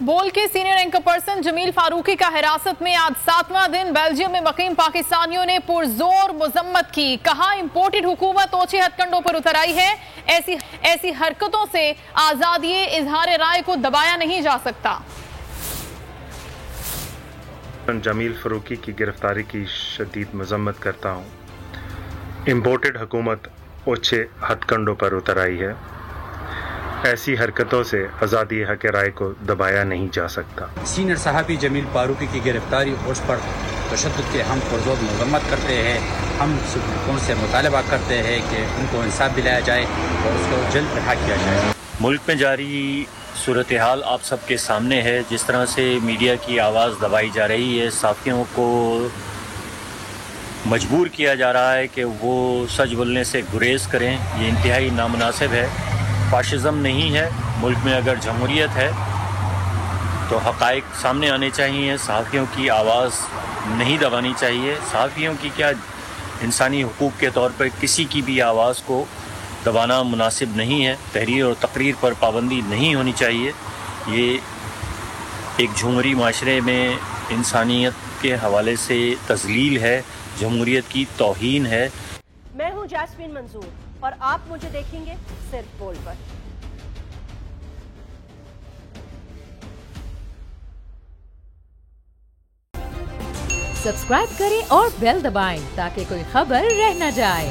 بول کے senior anchor person جمیل فاروقی کا حراست میں آج 7واں دن بیلجیم میں مقیم پاکستانیوں نے پرزور مذمت کی. کہا امپورٹڈ حکومت اوچھے ہتھ کنڈوں پر اتر آئی ہے. ایسی حرکتوں سے آزادی اظہار رائے کو دبایا نہیں جا سکتا. جمیل فاروقی کی گرفتاری کی شدید مذمت کرتا ہوں. امپورٹڈ حکومت اوچھے ہتھ کنڈوں پر اتر آئی ہے. ایسی حرکتوں سے آزادی حق رائے کو دبایا نہیں جا سکتا. سینئر صحافی جمیل فاروقی کی گرفتاری اور اس پر تشدد کے ہم پرزور مذمت کرتے ہیں. ہم سپریم کورٹ سے مطالبہ کرتے ہیں کہ ان کو انصاف دلایا جائے اور اس کو جلد رہا کیا جائے. ملک میں جاری صورتحال آپ سب کے سامنے ہے. جس طرح سے میڈیا کی آواز دبائی جا رہی ہے, صحافیوں کو مجبور کیا جا رہا ہے کہ وہ سچ بولنے سے گریز کریں, یہ انتہائی نامناسب ہے. فاشزم نہیں ہے ملک میں. اگر جمہوریت ہے تو حقائق سامنے آنے چاہیے. صحافیوں کی آواز نہیں دبانی چاہیے. صحافیوں کی کیا, انسانی حقوق کے طور پر کسی کی بھی آواز کو دبانا مناسب نہیں ہے. تحریر اور تقریر پر پابندی نہیں ہونی چاہیے. یہ ایک جمہوری معاشرے میں انسانیت کے حوالے سے تذلیل ہے, جمہوریت کی توہین ہے. میں ہوں جاسمین منظور اور آپ مجھے دیکھیں گے صرف بول پر. سبسکرائب کریں اور بیل دبائیں تاکہ کوئی خبر رہ نہ جائے.